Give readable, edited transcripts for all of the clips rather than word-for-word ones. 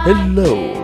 Hello.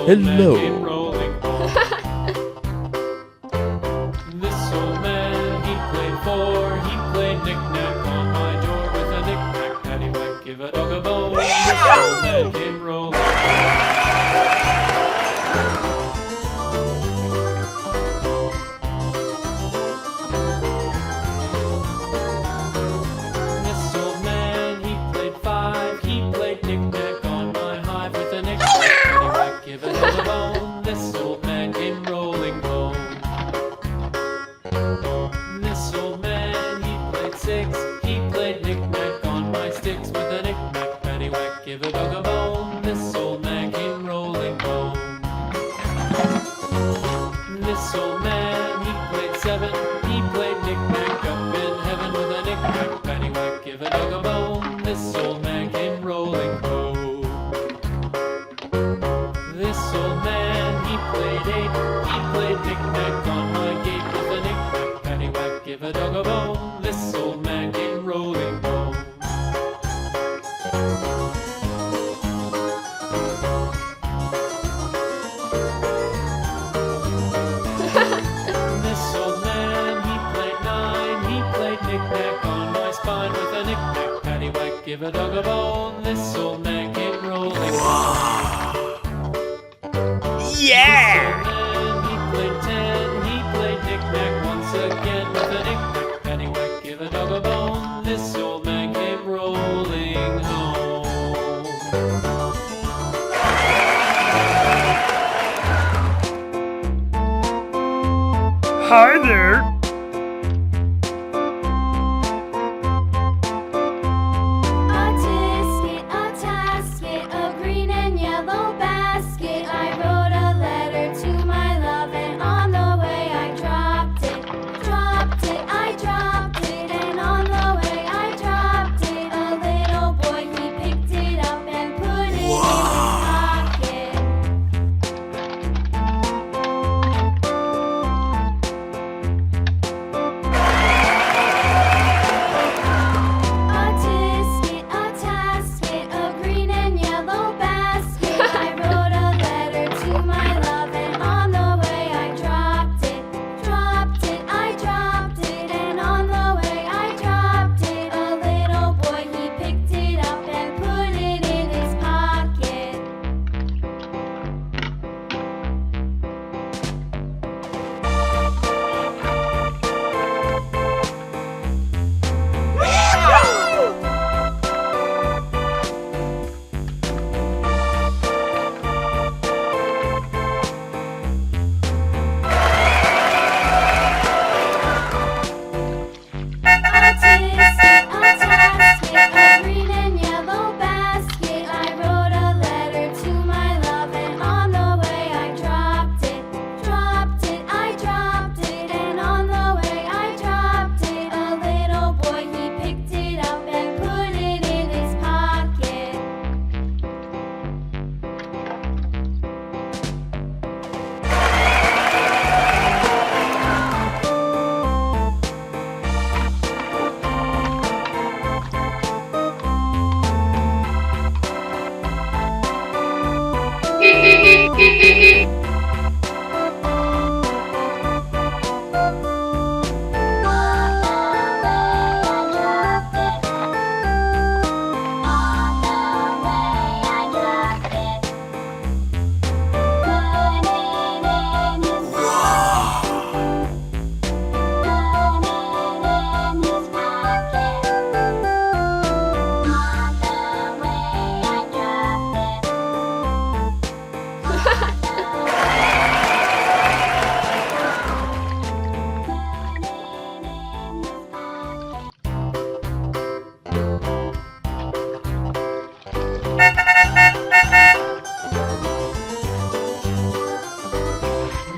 Hello. This old man, he played four. He played knick-knack on my door with a knick-knack, paddywhack, give a dog a bone. This old man came rolling. This old man, he played five. He played knick-knack on my hive with a knick-knack, paddywhack, give a dog a bone. This old man came rolling home. This old man, he played six. He played knick-knack on my sticks with a knick-knack, paddywhack, give a dog a bone. This old man came rolling home. This old man, he played seven. He played knick-knack up in heaven with a knick-knack, paddywhack, give a dog a bone. This old man came rolling home. This old man, he played eight. He played knick-knack on my gate with a knick-knack, paddywhack, give a dog a bone. This old man came rolling home. This old man, he played nine. He played knick-knack on my spine with a knick-knack, paddywhack, give a dog a bone. This old man came rolling home. Yeah! This old man, he played 10. again with a knick-knack, paddywhack, give a dog a bone. This old man came rolling home. Hi there.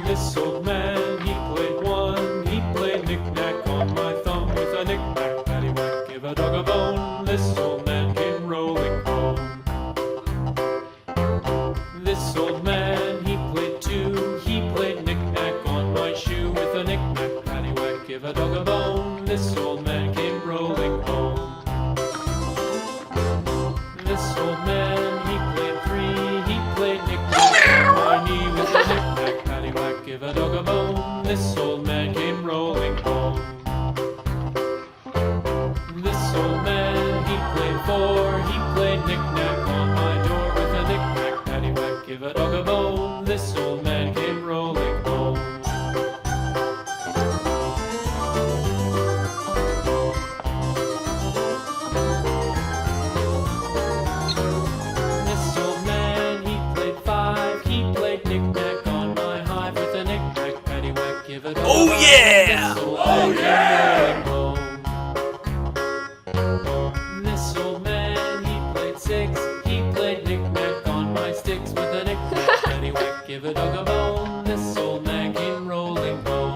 This old man, he played one. He played knick-knack on my thumb with a knick-knack, paddywhack, give a dog a bone. This old man came rolling home. This old man, he played two. He played knick-knack on my shoe with a knick-knack, paddywhack, give a dog a bone. This old man came rolling home. This old man, he played three. He played knick-knack on my knee with a knick-knack, paddywhack, give a dog a bone. This old man came rolling home. This old man, he played four. He played knick-knack on my door with a knick-knack, paddywhack, give a dog a bone. This old man came rolling home. This old man, he played five. He played knick-knack on my hive with a knick-knack, paddywhack, give a dog a bone. yeah! This old man came rolling home. This old man, he played six. He played knick-knack on my sticks with a knick-knack, paddywhack, give a dog a bone. This old man came rolling home.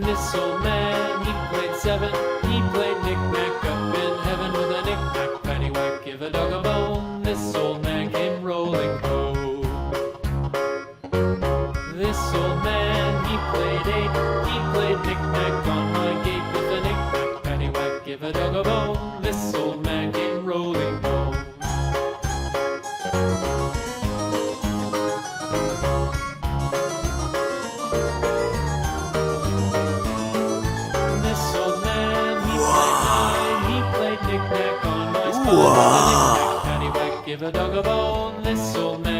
This old man, he played seven. He played knick-knack up in heaven with a knick-knack, paddywhack, give a dog a bone. This old man came rolling home. This old man, he played eight. He played knick-knack on my gate with a knick-knack, paddywhack, give a dog a bone. This old man came rolling home. This old man, he played nine. He played knick-knack on my spine with a knick-knack, paddywhack, give a dog a bone. This old man